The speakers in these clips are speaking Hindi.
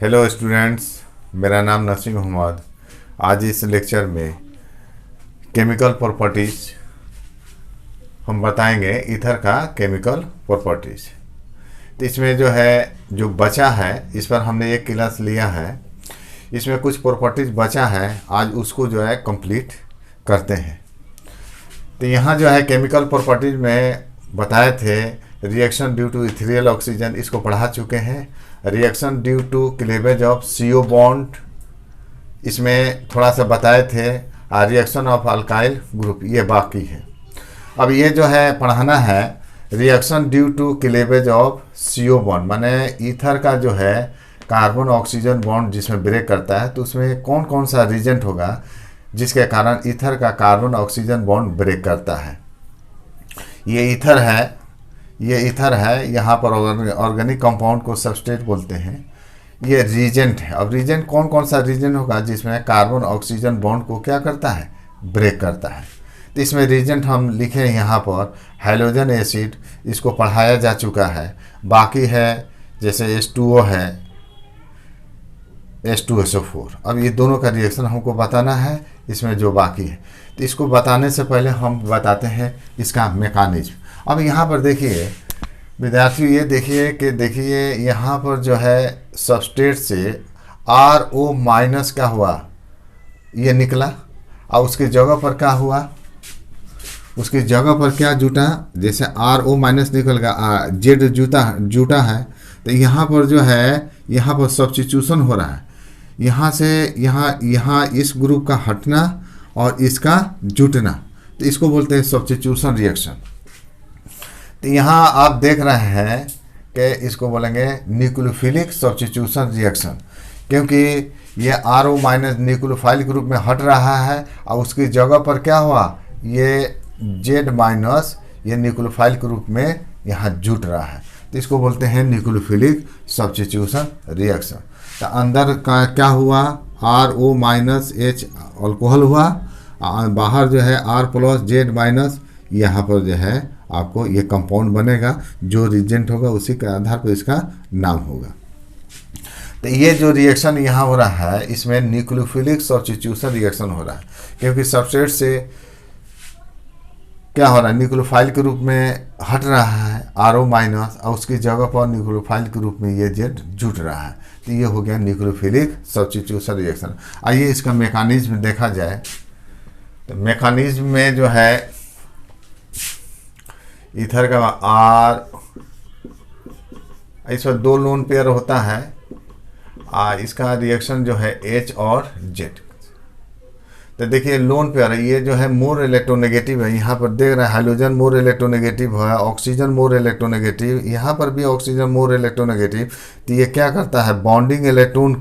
हेलो स्टूडेंट्स, मेरा नाम नसीम मोहम्मद। आज इस लेक्चर में केमिकल प्रॉपर्टीज़ हम बताएंगे, ईथर का केमिकल प्रॉपर्टीज़। तो इसमें जो बचा है, इस पर हमने एक क्लास लिया है, इसमें कुछ प्रॉपर्टीज़ बचा है, आज उसको कंप्लीट करते हैं। तो यहाँ केमिकल प्रॉपर्टीज़ में बताए थे reaction due to ethereal oxygen, इसको पढ़ा चुके हैं। Reaction due to cleavage of CO bond, इसमें थोड़ा सा बताए थे। रिएक्शन ऑफ अल्काइल ग्रुप, ये बाकी है। अब ये पढ़ाना है reaction due to cleavage of CO bond, माने ईथर का कार्बन ऑक्सीजन बॉन्ड जिसमें ब्रेक करता है, तो उसमें कौन कौन सा रीजेंट होगा जिसके कारण ईथर का कार्बन ऑक्सीजन बॉन्ड ब्रेक करता है। ये ईथर है, यहाँ पर ऑर्गेनिक कंपाउंड को सबस्ट्रेट बोलते हैं। ये रीजेंट है। अब रीजेंट कौन कौन सा रीजेंट होगा जिसमें कार्बन ऑक्सीजन बॉन्ड को क्या करता है, ब्रेक करता है। तो इसमें रीजेंट हम लिखे यहाँ पर हाइड्रोजन एसिड, इसको पढ़ाया जा चुका है। बाकी है जैसे H2O है, H2SO4। अब ये दोनों का रिएक्शन हमको बताना है इसमें जो बाकी है। तो इसको बताने से पहले हम बताते हैं इसका मैकेनिज्म। अब यहाँ पर देखिए विद्यार्थियों, ये देखिए यहाँ पर सबस्ट्रेट से RO माइनस क्या हुआ, ये निकला, और उसकी जगह पर क्या हुआ, उसकी जगह पर क्या जुटा, जैसे RO माइनस निकल गया, Z जुटा है। तो यहाँ पर यहाँ पर सब्स्टिट्यूशन हो रहा है, यहाँ से यहाँ इस ग्रुप का हटना और इसका जुटना, तो इसको बोलते हैं सब्स्टिट्यूशन रिएक्शन। तो यहाँ आप देख रहे हैं कि इसको बोलेंगे न्यूक्लियोफिलिक सब्स्टिट्यूशन रिएक्शन, क्योंकि ये RO माइनस न्यूक्लियोफाइल ग्रुप में हट रहा है और उसकी जगह पर क्या हुआ, ये Z माइनस ये न्यूक्लियोफाइल ग्रुप में यहाँ जुट रहा है। तो इसको बोलते हैं न्यूक्लियोफिलिक सब्स्टिट्यूशन रिएक्शन। तो अंदर का क्या हुआ, RO माइनस H अल्कोहल हुआ, बाहर R प्लस Z माइनस, यहाँ पर आपको ये कंपाउंड बनेगा। जो रिजेंट होगा उसी के आधार पर इसका नाम होगा। तो ये जो रिएक्शन यहाँ हो रहा है, इसमें न्यूक्लियोफिलिक सब्स्टिट्यूशन रिएक्शन हो रहा है, क्योंकि सबस्ट्रेट से क्या हो रहा है, न्यूक्लियोफाइल के रूप में हट रहा है RO माइनस, और उसकी जगह पर न्यूक्लियोफाइल के रूप में ये Z जुट रहा है। तो ये हो गया न्यूक्लियोफिलिक सब्स्टिट्यूशन रिएक्शन। आइए इसका मैकेनिज्म देखा जाए। तो मैकेनिज्म में ईथर का इस पर 2 लोन पेयर होता है, इसका रिएक्शन H और Z। तो देखिए लोन पेयर, ये मोर इलेक्ट्रोनेगेटिव है। यहाँ पर देख रहे हैं हाइड्रोजन मोर इलेक्ट्रोनेगेटिव है, ऑक्सीजन मोर इलेक्ट्रोनेगेटिव, यहाँ पर भी ऑक्सीजन मोर इलेक्ट्रोनेगेटिव। तो ये क्या करता है, बॉन्डिंग इलेक्ट्रॉन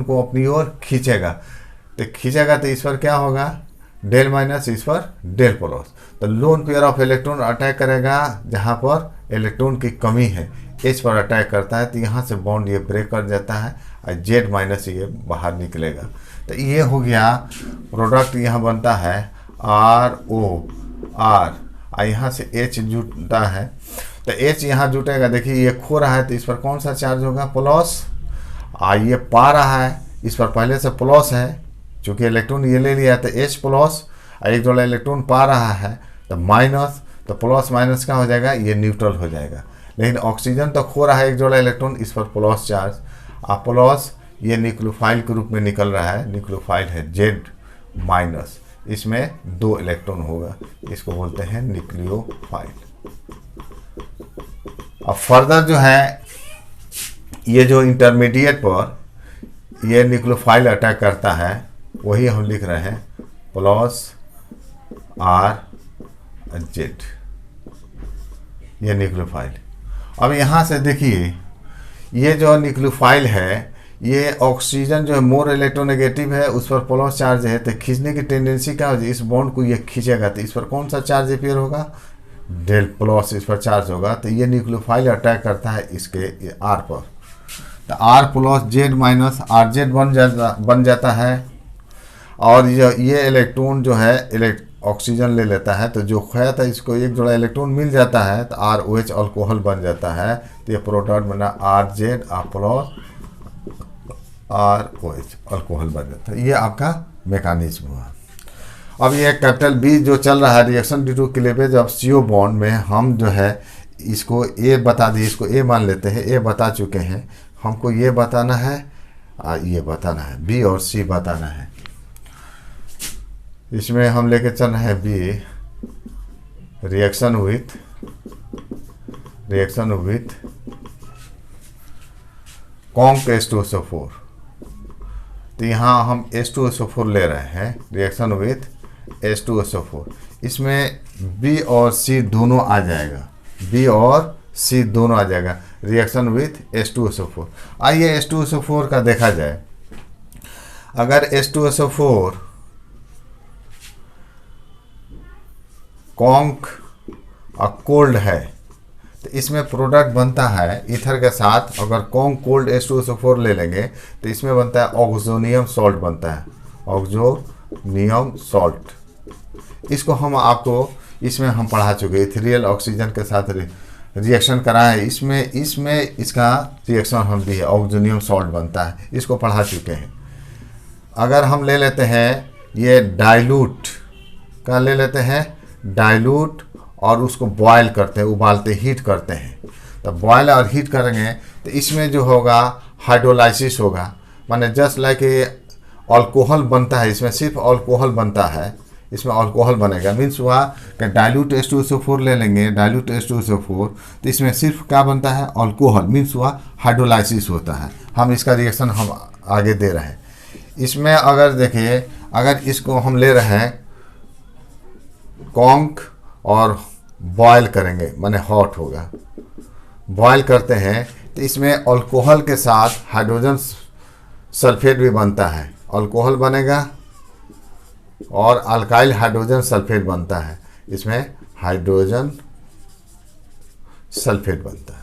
को अपनी ओर खींचेगा। तो इस पर क्या होगा, डेल माइनस, इस पर डेल प्लस। तो lone pair of electron attack करेगा जहाँ पर इलेक्ट्रॉन की कमी है, H पर अटैक करता है। तो यहाँ से बॉन्ड ये ब्रेक कर जाता है और Z माइनस ये बाहर निकलेगा। तो ये हो गया प्रोडक्ट, यहाँ बनता है RO और यहाँ से H जुटता है। तो H यहाँ जुटेगा, देखिए ये खो रहा है, तो इस पर कौन सा चार्ज होगा, प्लस। ये पा रहा है, इस पर पहले से प्लस है, चूँकि इलेक्ट्रॉन ये ले लिया, तो H प्लस, एक जोड़ा इलेक्ट्रॉन पा रहा है तो माइनस, तो प्लस माइनस क्या हो जाएगा, ये न्यूट्रल हो जाएगा। लेकिन ऑक्सीजन तो खो रहा है एक जोड़ा इलेक्ट्रॉन, इस पर प्लस चार्ज, प्लस ये न्यूक्लियोफाइल के रूप में निकल रहा है, न्यूक्लियोफाइल है Z माइनस, इसमें 2 इलेक्ट्रॉन होगा, इसको बोलते हैं न्यूक्लियोफाइल। अब फर्दर ये जो इंटरमीडिएट पर ये न्यूक्लियोफाइल अटैक करता है, वही हम लिख रहे हैं प्लस RZ, ये न्यूक्लियोफाइल। अब यहाँ से देखिए ये जो न्यूक्लियोफाइल है, ये ऑक्सीजन मोर इलेक्ट्रोनेगेटिव है, उस पर प्लस चार्ज है, तो खींचने की टेंडेंसी क्या होगी, इस बॉन्ड को ये खींचेगा। तो इस पर कौन सा चार्ज अपेयर होगा, डेल प्लस, इस पर चार्ज होगा। तो ये न्यूक्लियोफाइल अटैक करता है इसके R पर, तो R plus Z minus RZ बन जाता है। और ये इलेक्ट्रॉन ऑक्सीजन ले लेता है तो जो खोया था इसको एक जोड़ा इलेक्ट्रॉन मिल जाता है तो RH अल्कोहल बन जाता है। तो ये प्रोडक्ट बना RZ प्लस ROH अल्कोहल बन जाता है। ये आपका मैकेनिज्म हुआ। अब ये कैपिटल B जो चल रहा है reaction due to cleavage of CO bond में, हम जो है इसको A बता दिए, इसको A मान लेते हैं, A बता चुके हैं। हमको ये बताना है, ये बताना है, B और C बताना है। इसमें हम लेके चल रहे हैं B reaction with conc H2SO4। तो यहाँ हम H2SO4 ले रहे हैं, रिएक्शन विथ H2SO4। इसमें B और C दोनों आ जाएगा, B और C दोनों आ जाएगा, रिएक्शन विथ H2SO4। आइए H2SO4 का देखा जाए। अगर H2SO4 कॉन्क कोल्ड है तो इसमें प्रोडक्ट बनता है ईथर के साथ। अगर कॉन्क कोल्ड H2SO4 ले लेंगे तो इसमें बनता है ऑक्सोनियम सॉल्ट बनता है, ऑक्सोनियम सॉल्ट। इसको हम आपको इसमें हम पढ़ा चुके, इथेरियल ऑक्सीजन के साथ रिएक्शन कराए, इसमें इसका रिएक्शन हम दिए, ऑक्सोनियम सॉल्ट बनता है, इसको पढ़ा चुके हैं। अगर हम ले लेते हैं ये डाइल्यूट का ले लेते हैं, डाइल्यूट और उसको बॉयल करते हैं, उबालते हीट करते हैं। तो बॉयल और हीट करेंगे तो इसमें जो होगा हाइड्रोलाइसिस होगा, माने जस्ट लाइक अल्कोहल बनता है, इसमें सिर्फ अल्कोहल बनता है, इसमें अल्कोहल बनेगा। मीन्स हुआ कि डाइल्यूट H2SO4 ले लेंगे, डाइल्यूट H2SO4 तो इसमें सिर्फ क्या बनता है, अल्कोहल। मीन्स हुआ हाइड्रोलाइसिस होता है। हम इसका रिएक्शन हम आगे दे रहे हैं। इसमें अगर देखिए, अगर इसको हम ले रहे हैं कॉन्क और बॉयल करेंगे, माने हॉट होगा, बॉयल करते हैं तो इसमें अल्कोहल के साथ हाइड्रोजन सल्फेट भी बनता है, अल्कोहल बनेगा और अल्काइल हाइड्रोजन सल्फेट बनता है, इसमें हाइड्रोजन सल्फेट बनता है।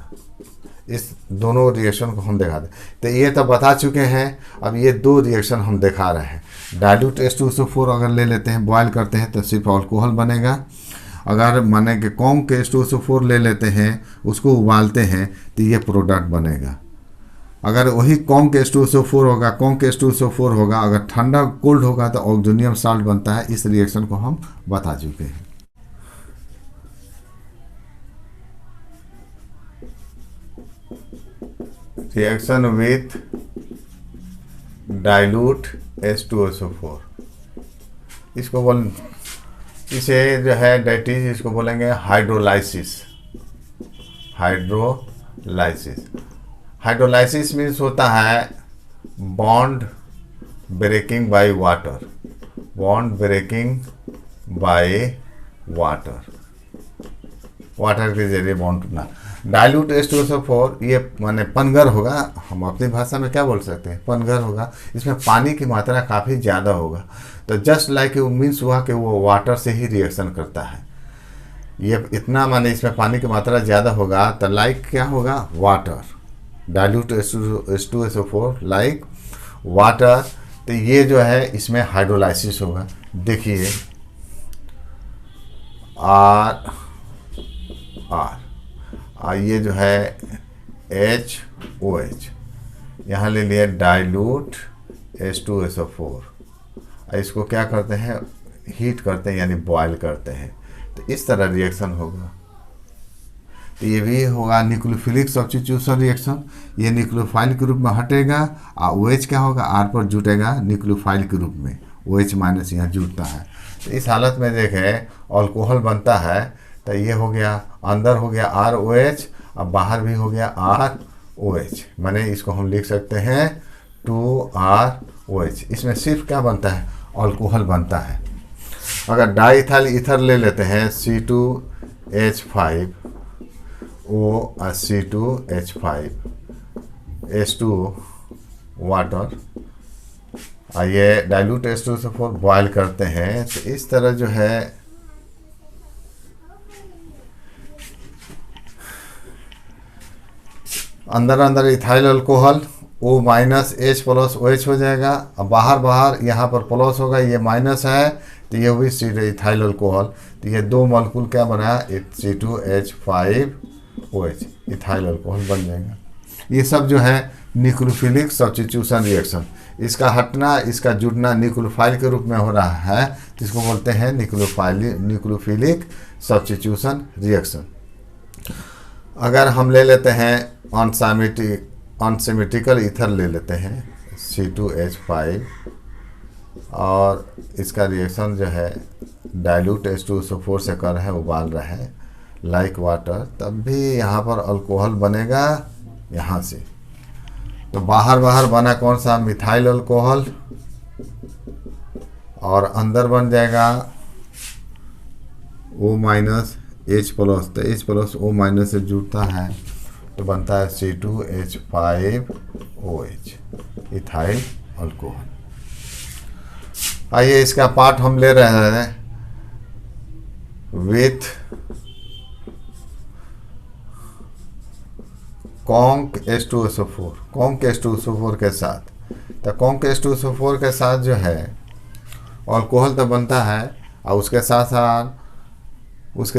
इस दोनों रिएक्शन को हम दिखा दें। तो ये तो बता चुके हैं, अब ये दो रिएक्शन हम दिखा रहे हैं। डाइल्यूट H2SO4 अगर ले लेते हैं, बॉयल करते हैं तो सिर्फ अल्कोहल बनेगा। अगर माने कि कॉन्क H2SO4 ले लेते हैं, उसको उबालते हैं तो ये प्रोडक्ट बनेगा। अगर वही कॉन्क H2SO4 होगा, कॉन्क H2SO4 होगा, अगर ठंडा कोल्ड होगा तो ऑक्सोनियम सॉल्ट बनता है। इस रिएक्शन को हम बता चुके हैं। रिएक्शन विथ डाइल्यूट H2SO4, इसको बोल, इसे जो है डेटिज इसको बोलेंगे हाइड्रोलाइसिस। हाइड्रोलाइसिस मीन्स होता है bond breaking by water, bond breaking by water के जरिए बॉन्ड टूटना। डाइल्यूट H2SO4 ये माने पनगर होगा, हम अपनी भाषा में क्या बोल सकते हैं, पनगर होगा। इसमें पानी की मात्रा काफ़ी ज़्यादा होगा। तो जस्ट लाइक मीन्स हुआ कि वो वाटर से ही रिएक्शन करता है। ये इतना माने इसमें पानी की मात्रा ज़्यादा होगा तो लाइक क्या होगा, water. Dilute H2SO4 like water. तो ये जो है इसमें हाइड्रोलाइसिस होगा। देखिए ये जो है HOH, यहाँ ले लिया डाइल्यूट H2SO4, इसको क्या करते हैं, हीट करते हैं यानी बॉयल करते हैं। तो इस तरह रिएक्शन होगा। तो ये भी होगा न्यूक्लियोफिलिक सब्स्टिट्यूशन रिएक्शन। ये न्यूक्लियोफाइल के रूप में हटेगा और OH क्या होगा, R पर जुटेगा न्यूक्लियोफाइल के रूप में, OH माइनस यहाँ जुटता है। तो इस हालत में देखें अल्कोहल बनता है। तो ये हो गया, अंदर हो गया ROH और बाहर भी हो गया ROH, माने इसको हम लिख सकते हैं 2ROH। इसमें सिर्फ क्या बनता है, अल्कोहल बनता है। अगर डाइथाइल ईथर ले लेते हैं C2H5O और C2H5 H2 वाटर, ये डाइल्यूट H2SO4 बॉयल करते हैं। तो इस तरह जो है अंदर ethyl alcohol O minus H plus OH हो जाएगा। अब बाहर यहाँ पर प्लस होगा, ये माइनस है तो ये हुई इथाइल अल्कोहल। तो ये 2 मॉलिक्यूल क्या बनाया, C2H5OH, इथाइल अल्कोहल बन जाएगा। ये सब जो है न्यूक्लियोफिलिक सब्स्टिट्यूशन रिएक्शन, इसका हटना इसका जुड़ना न्यूक्लियोफाइल के रूप में हो रहा है, तो इसको बोलते हैं न्यूक्लियोफिलिक सब्स्टिट्यूशन रिएक्शन। अगर हम ले लेते हैं अनसिमेट्रिकल ईथर ले लेते हैं C2H5 और इसका रिएक्शन जो है डाइल्यूट H2SO4 से कर रहा है, उबाल रहा है लाइक वाटर, तब भी यहाँ पर अल्कोहल बनेगा यहाँ से। तो बाहर बना कौन सा, मिथाइल अल्कोहल, और अंदर बन जाएगा O- H+, तो H+ O- से जुड़ता है तो बनता है C2H5OH, इथाइल अल्कोहल। आइए इसका पार्ट हम ले रहे हैं with conc H2SO4, conc H2SO4 के साथ। तो कॉन्क H2SO4 के साथ जो है अल्कोहल तो बनता है, और उसके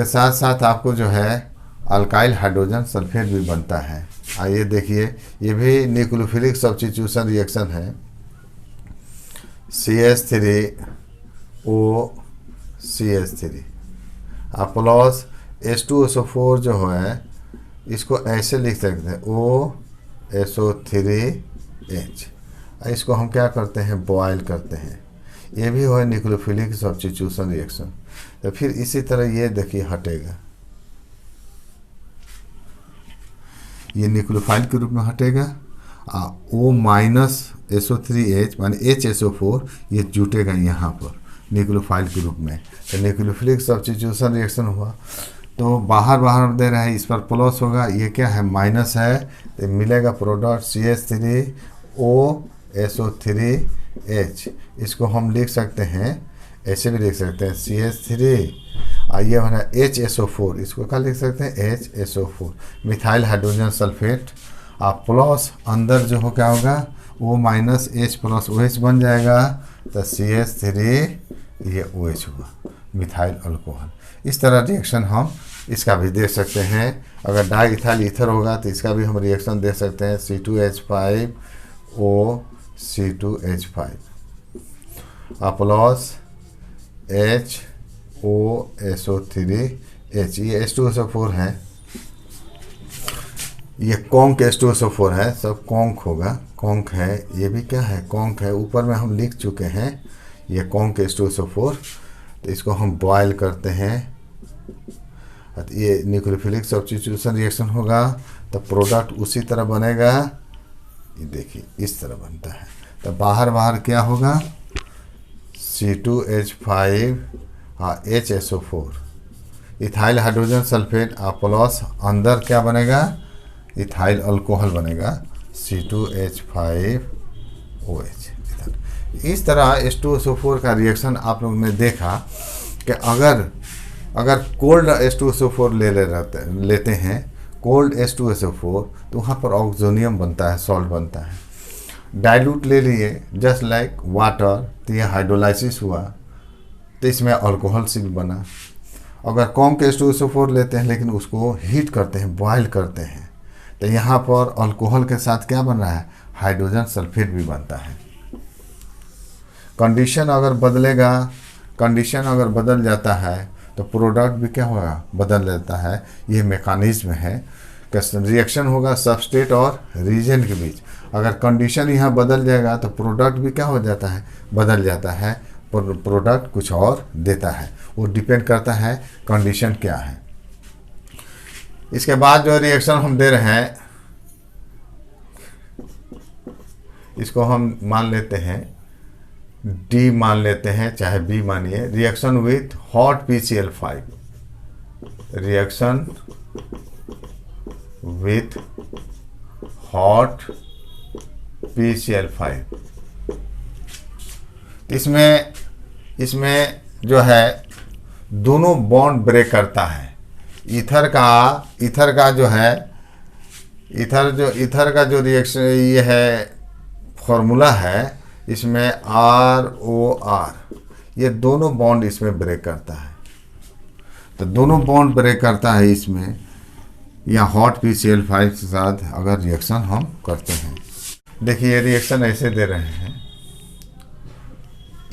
साथ साथ आपको जो है अल्काइल हाइड्रोजन सल्फेट भी बनता है। आइए देखिए, ये भी न्यूक्लियोफिलिक सब्स्टिट्यूशन रिएक्शन है। CH3OCH3 प्लस H2SO4 जो है इसको ऐसे लिख सकते हैं OSO3H। इसको हम क्या करते हैं, बॉयल करते हैं। ये भी है न्यूक्लियोफिलिक सब्स्टिट्यूशन रिएक्शन। तो फिर इसी तरह ये देखिए हटेगा, ये न्यूक्लियोफाइल के रूप में हटेगा। O-SO3H माने HSO4 ये जुटेगा यहाँ पर न्यूक्लियोफाइल के रूप में। तो न्यूक्लियोफिलिक सब्स्टिट्यूशन रिएक्शन हुआ। तो बाहर दे रहा है, इस पर प्लस होगा, ये क्या है, माइनस है, तो मिलेगा प्रोडक्ट CH3OSO3H। इसको हम लिख सकते हैं, ऐसे भी लिख सकते हैं CH3, ये बना HSO4, इसको क्या लिख सकते हैं, HSO4 methyl hydrogen sulphate. Plus अंदर जो हो क्या होगा, O- H+OH बन जाएगा, तो CH3 ये OH हुआ, मिथाइल अल्कोहल। इस तरह रिएक्शन हम इसका भी देख सकते हैं। अगर डाई इथाइल ईथर होगा तो इसका भी हम रिएक्शन देख सकते हैं, C2H5O C2H5 प्लस HOSO3H, ये H2SO4 है, ये कॉन्क H2SO4 है, सब कॉन्क होगा, कॉन्क है, ये भी क्या है, कॉन्क है। ऊपर में हम लिख चुके हैं ये कॉन्क H2SO4। तो इसको हम बॉयल करते हैं, तो ये न्यूक्लियोफिलिक सब्स्टिट्यूशन रिएक्शन होगा, तो प्रोडक्ट उसी तरह बनेगा, ये देखिए इस तरह बनता है। तो बाहर क्या होगा, C2H5 HSO4 ethyl hydrogen sulphate plus अंदर क्या बनेगा, इथाइल अल्कोहल बनेगा C2H5OH। इस तरह H2SO4 का रिएक्शन आप लोगों ने देखा कि अगर कोल्ड H2SO4 लेते हैं, कोल्ड H2SO4, तो वहाँ पर ऑक्सीजन बनता है, सॉल्ट बनता है। डाइल्यूट ले लिए जस्ट लाइक वाटर, तो ये हाइड्रोलाइसिस हुआ, तो इसमें अल्कोहल सी बना। अगर कॉन्क H2SO4 लेते हैं लेकिन उसको हीट करते हैं, बॉयल करते हैं, तो यहाँ पर अल्कोहल के साथ क्या बन रहा है, हाइड्रोजन सल्फेट भी बनता है। कंडीशन अगर बदल जाता है तो प्रोडक्ट भी क्या होगा, बदल जाता है। ये मैकेनिज्म है कि रिएक्शन होगा सबस्ट्रेट और रीजन के बीच। अगर कंडीशन यहाँ बदल जाएगा तो प्रोडक्ट भी क्या हो जाता है, बदल जाता है, प्रोडक्ट कुछ और देता है। वो डिपेंड करता है कंडीशन क्या है। इसके बाद जो रिएक्शन हम दे रहे हैं, इसको हम मान लेते हैं D मान लेते हैं, चाहे B मानिए। Reaction with hot PCl5, reaction with hot PCl5। इसमें जो है दोनों बॉन्ड ब्रेक करता है। ईथर का जो है, ईथर का जो रिएक्शन ये है, फॉर्मूला है, इसमें ROR, ये दोनों बॉन्ड इसमें ब्रेक करता है। तो दोनों बॉन्ड ब्रेक करता है इसमें, या हॉट PCl5 के साथ अगर रिएक्शन हम करते हैं। देखिए ये रिएक्शन ऐसे दे रहे हैं,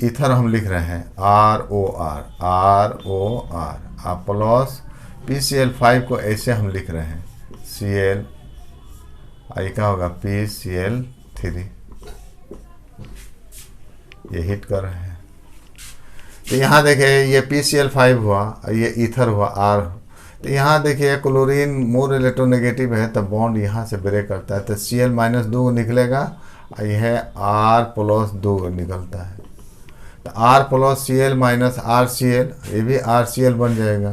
ईथर हम लिख रहे हैं ROR प्लस PCl5 को ऐसे हम लिख रहे हैं Cl, आई क्या होगा PCl3, ये हिट कर रहे हैं। तो यहाँ देखिए ये PCl5 हुआ, ये ईथर हुआ R। तो यहाँ देखिए क्लोरीन मोर इलेक्ट्रोनेगेटिव है, तो बॉन्ड यहाँ से ब्रेक करता है, तो Cl-2 निकलेगा, यह R+2 निकलता है। तो R plus Cl minus RCl, ये भी RCl बन जाएगा।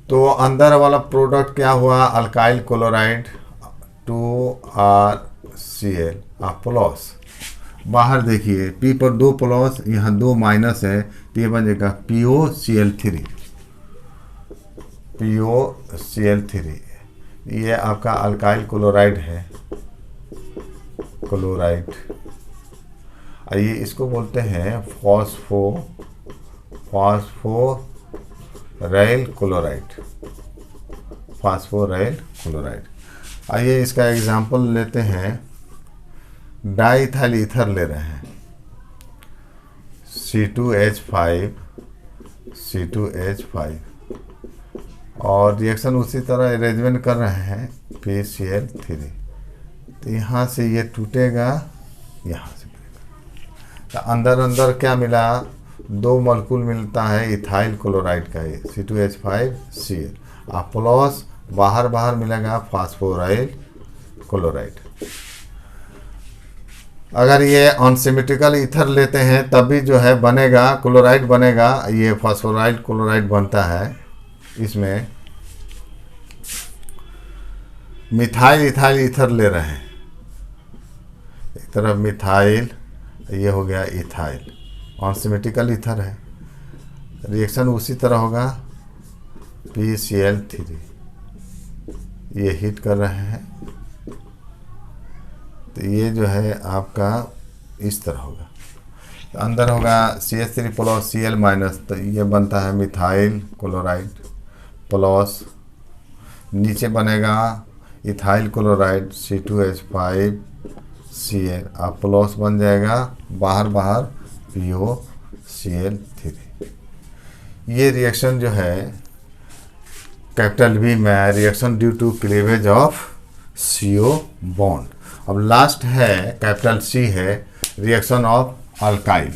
तो अंदर वाला प्रोडक्ट क्या हुआ, अल्काइल क्लोराइड 2RCl प्लस, बाहर देखिए P पर 2 प्लस, यहाँ 2 माइनस है, तो ये बन जाएगा POCl3। ये आपका अल्काइल क्लोराइड है, क्लोराइड, आइए इसको बोलते हैं फास्फोराइल क्लोराइड। आइए इसका एग्जांपल लेते हैं, डाइइथाइल ईथर ले रहे हैं, C2H5 और रिएक्शन उसी तरह अरेंजमेंट कर रहे हैं PCl3। तो यहाँ से ये टूटेगा, यहाँ से तो अंदर क्या मिला, 2 मॉलिक्यूल मिलता है इथाइल क्लोराइड का, ये C2H5Cl प्लस बाहर मिलेगा फास्फोराइल क्लोराइड। अगर ये अनसिमेट्रिकल ईथर लेते हैं तब भी जो है बनेगा, क्लोराइड बनेगा, ये फास्फोराइल क्लोराइड बनता है। इसमें मिथाइल इथाइल ईथर ले रहे हैं, एक तरफ मिथाइल, ये हो गया इथाइल, अनसिमेट्रिकल ईथर है, रिएक्शन उसी तरह होगा PCl3, ये हिट कर रहे हैं, तो ये जो है आपका इस तरह होगा। तो अंदर होगा CH3 प्लस Cl माइनस, तो ये बनता है मिथाइल क्लोराइड प्लस, नीचे बनेगा इथाइल क्लोराइड C2H5Cl प्लस बन जाएगा, बाहर POCl3। ये रिएक्शन जो है कैपिटल B में reaction due to cleavage of CO bond. अब लास्ट है कैपिटल C है reaction of alkyl.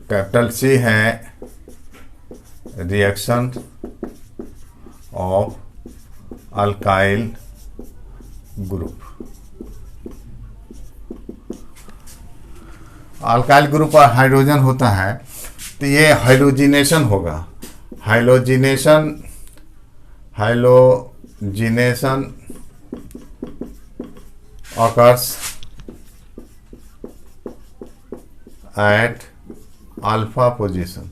Capital C है रिएक्शन ऑफ अल्काइल ग्रुप। अल्काइल ग्रुप पर हाइड्रोजन होता है, तो ये हाइलोजिनेशन होगा, halogenation occurs at alpha positions।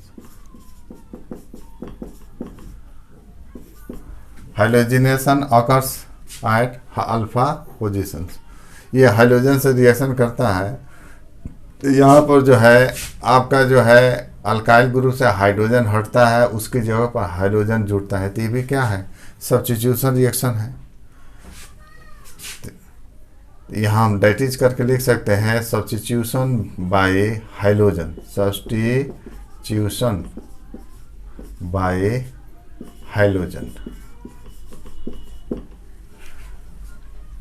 Halogenation occurs at alpha positions। ये हाइड्रोजन से रिएक्शन करता है, तो यहाँ पर जो है आपका जो है अल्काइल ग्रुप से हाइड्रोजन हटता है, उसकी जगह पर हाइड्रोजन जुड़ता है, तो ये भी क्या है, सब्स्टिट्यूशन रिएक्शन है। यहाँ हम डेटिज करके लिख सकते हैं substitution bye hydrogen, substitution bye hydrogen,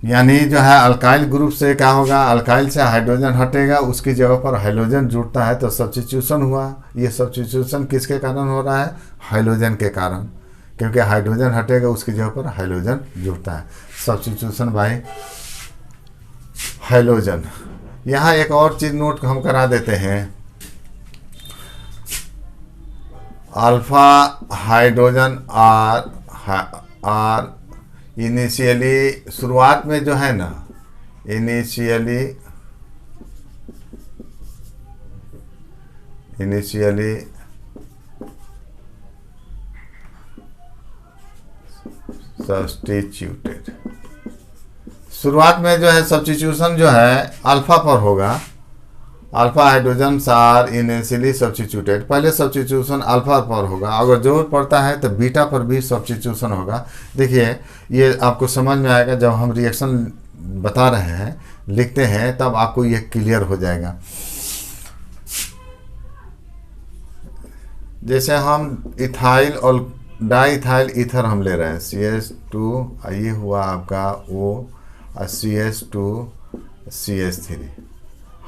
यानी जो है अल्काइल ग्रुप से क्या होगा, अल्काइल से हाइड्रोजन हटेगा, उसकी जगह पर हाइड्रोजन जुड़ता है, तो सब्स्टिट्यूशन हुआ। ये सब्स्टिट्यूशन किसके कारण हो रहा है, हाइड्रोजन के कारण, क्योंकि हाइड्रोजन हटेगा उसकी जगह पर हाइड्रोजन जुड़ता है, सब्स्टिट्यूशन बाय हाइड्रोजन। यहाँ एक और चीज नोट हम करा देते हैं, अल्फा हाइड्रोजन आर इनिशियली शुरुआत में जो है ना, इनिशियली इनिशियली सब्स्टिट्यूटेड, शुरुआत में जो है सब्स्टिट्यूशन जो है अल्फा पर होगा, alpha hydrogens are initially substituted, पहले सब्स्टिट्यूशन अल्फा पर होगा, अगर जरूरत पड़ता है तो बीटा पर भी सब्स्टिट्यूशन होगा। देखिए ये आपको समझ में आएगा जब हम रिएक्शन बता रहे हैं, लिखते हैं, तब आपको ये क्लियर हो जाएगा। जैसे हम इथाइल और डाइथाइल ईथर हम ले रहे हैं, CH2, ये हुआ आपका O, CH2 CH3,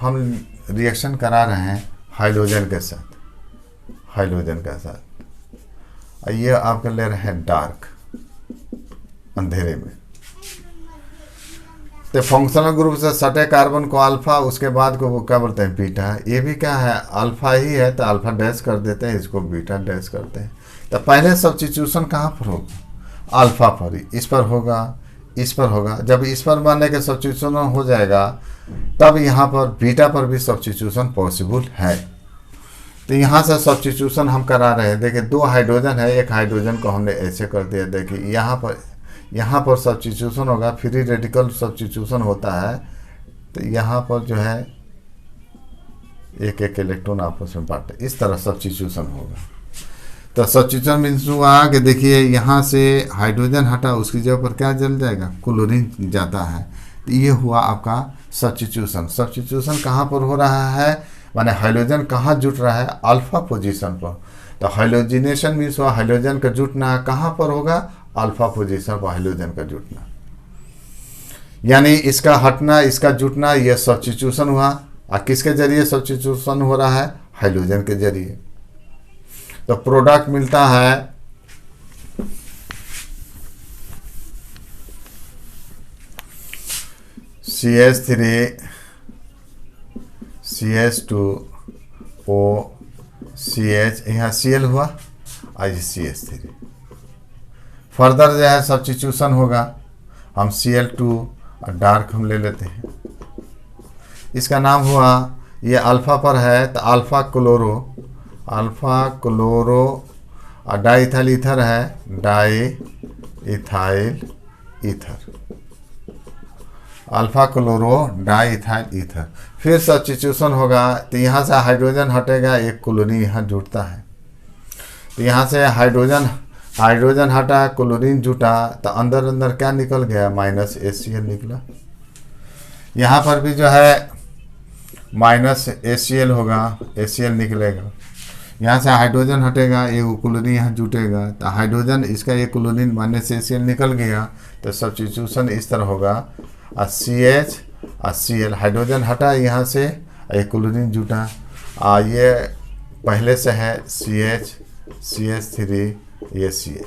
हम रिएक्शन करा रहे हैं हाइड्रोजन के साथ, हाइड्रोजन के साथ, ये आपके ले रहे हैं डार्क, अंधेरे में। तो फंक्शनल ग्रुप से सटे कार्बन को अल्फा, उसके बाद को वो क्या बोलते हैं बीटा, ये भी क्या है अल्फा ही है, तो अल्फा डैश कर देते हैं, इसको बीटा डैश करते हैं। तो पहले सब्स्टिट्यूशन कहाँ पर होगा, अल्फा पर ही, इस पर होगा, इस पर होगा। जब इस पर मानने के सब्स्टिट्यूशन हो जाएगा तब यहाँ पर बीटा पर भी सब्स्टिट्यूशन पॉसिबल है। तो यहाँ से सब्स्टिट्यूशन हम करा रहे हैं। देखिए 2 हाइड्रोजन है, एक हाइड्रोजन को हमने ऐसे कर दिया। देखिए यहाँ पर सब्स्टिट्यूशन होगा, फ्री रेडिकल सब्स्टिट्यूशन होता है। तो यहाँ पर जो है एक एक इलेक्ट्रॉन आपस में बांटे, इस तरह सब्स्टिट्यूशन होगा। तो सब्स्टिट्यूशन मीन्स हुआ कि देखिए यहाँ से हाइड्रोजन हटा, उसकी जगह पर क्या जल जाएगा, क्लोरीन जाता है। तो ये हुआ आपका सब्स्टिट्यूशन। सब्स्टिट्यूशन कहाँ पर हो रहा है, माने हाइड्रोजन कहाँ जुट रहा है, अल्फा पोजीशन पर। तो हाइड्रोजिनेशन मीन्स हुआ हाइड्रोजन का जुटना कहाँ पर होगा, अल्फा पोजीशन पर हाइड्रोजन का जुटना, यानी इसका हटना, इसका जुटना, यह सब्स्टिट्यूशन हुआ। और किसके जरिए सब्स्टिट्यूशन हो रहा है, हाइड्रोजन के जरिए। तो प्रोडक्ट मिलता है CH3 CH2 O CH, यहाँ Cl हुआ, आज CH3। फर्दर जो है सब्स्टिट्यूशन होगा, हम Cl2 और डार्क हम ले लेते हैं। इसका नाम हुआ, ये अल्फा पर है तो अल्फा क्लोरो और डाइथाइल ईथर है, di ethyl ether, alpha chloro di ethyl ether. फिर सब्स्टिट्यूशन होगा, तो यहाँ से हाइड्रोजन हटेगा, एक क्लोरीन यहाँ जुटता है। तो यहाँ से हाइड्रोजन हटा, क्लोरीन जुटा, तो अंदर अंदर क्या निकल गया, -HCl निकला। यहाँ पर भी जो है -HCl होगा, HCl निकलेगा। यहाँ से हाइड्रोजन हटेगा, एक क्लोरीन यहाँ जुटेगा, तो हाइड्रोजन इसका एक क्लोरीन -HCl निकल गया। तो सब्स्टिट्यूशन इस तरह होगा, और CH और Cl, हाइड्रोजन हटा यहाँ से, एक क्लोरीन जुटा, ये पहले से है CH CH3, ये Cl।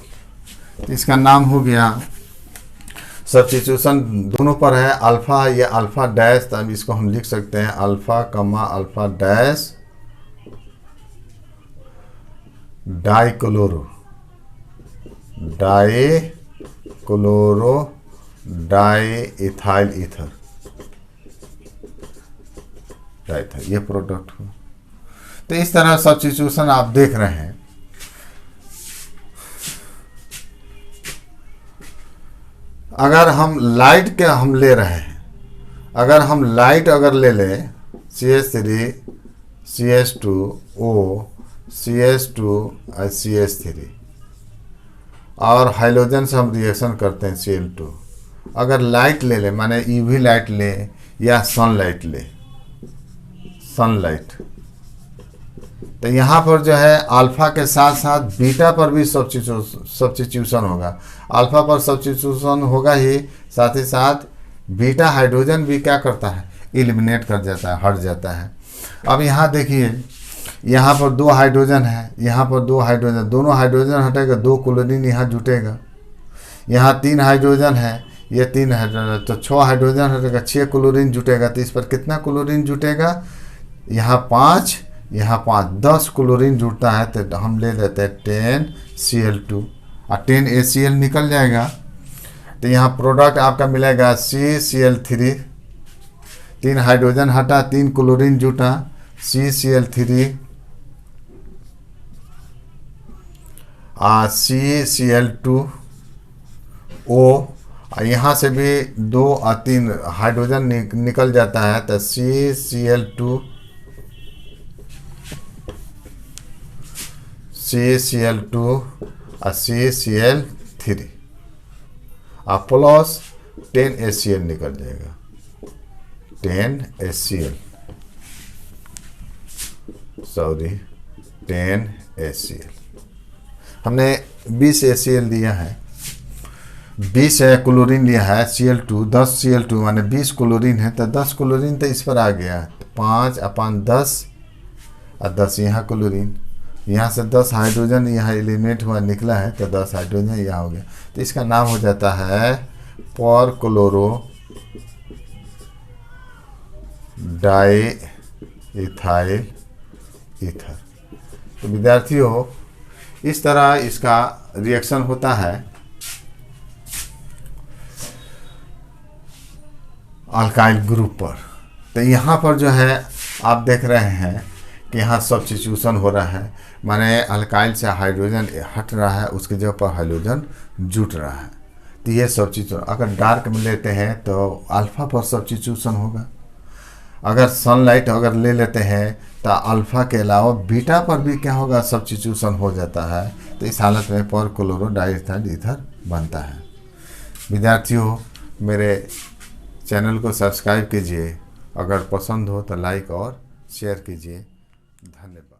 तो इसका नाम हो गया सब्स्टिट्यूशन। दोनों पर है अल्फा, ये अल्फा डैश, तब इसको हम लिख सकते हैं अल्फा कमा alpha dash dichloro di ethyl ether, ये प्रोडक्ट हो। तो इस तरह सब्स्टिट्यूशन आप देख रहे हैं। अगर हम लाइट के हम ले रहे हैं, अगर हम लाइट अगर ले लें CH3 CH2 O CH2 और CH3, और हाइड्रोजन से हम रिएक्शन करते हैं Cl2। अगर लाइट ले लें, माने UV लाइट ले या सनलाइट ले, सनलाइट, तो यहाँ पर जो है अल्फा के साथ साथ बीटा पर भी सब्स्टिट्यूशन होगा। अल्फा पर सब्स्टिट्यूशन होगा ही, साथ ही साथ बीटा हाइड्रोजन भी क्या करता है, एलिमिनेट कर जाता है, हट जाता है। अब यहाँ देखिए, यहाँ पर 2 हाइड्रोजन है, यहाँ पर 2 हाइड्रोजन, दोनों हाइड्रोजन हटेगा, 2 क्लोरीन यहाँ जुटेगा। यहाँ 3 हाइड्रोजन है, ये 3 हाइड्रोजन, तो 6 हाइड्रोजन हटेगा, 6 क्लोरीन जुटेगा। तो इस पर कितना क्लोरीन जुटेगा, यहाँ 5, यहाँ 5, 10 क्लोरीन जुड़ता है। तो हम ले लेते हैं 10Cl2 और 10HCl निकल जाएगा। तो यहाँ प्रोडक्ट आपका मिलेगा CCl3, 3 हाइड्रोजन हटा, 3 क्लोरीन जुटा, CCl3 CCl2O, यहाँ से भी 2 और 3 हाइड्रोजन निकल जाता है, तो CCl2 और CCl3 और प्लस 10 HCl निकल जाएगा, 10 HCl, सॉरी 10 HCl। हमने 20 HCl दिया है, 20 क्लोरीन लिया है, Cl2 10 Cl2 माने 20 क्लोरीन है, तो 10 क्लोरीन तो इस पर आ गया, 5/10 और 10 यहाँ क्लोरीन, यहाँ से 10 हाइड्रोजन यहाँ एलिमिनेट हुआ निकला है, तो 10 हाइड्रोजन यहाँ हो गया, तो इसका नाम हो जाता है पर क्लोरो डाई इथाइल ईथर। तो विद्यार्थियों, इस तरह इसका रिएक्शन होता है अल्काइल ग्रुप पर। तो यहाँ पर जो है आप देख रहे हैं कि यहाँ सब्स्टिट्यूशन हो रहा है, माने अल्काइल से हाइड्रोजन हट रहा है, उसके जगह पर हाइड्रोजन जुट रहा है। तो ये सब्स्टिट्यूशन अगर डार्क में लेते हैं तो अल्फा पर सब्स्टिट्यूशन होगा, अगर सनलाइट अगर ले लेते हैं तो अल्फा के अलावा बीटा पर भी क्या होगा, सब्स्टिट्यूशन हो जाता है। तो इस हालत में पर क्लोरो डाइइथाइल ईथर बनता है। विद्यार्थियों, मेरे चैनल को सब्सक्राइब कीजिए, अगर पसंद हो तो लाइक और शेयर कीजिए। धन्यवाद।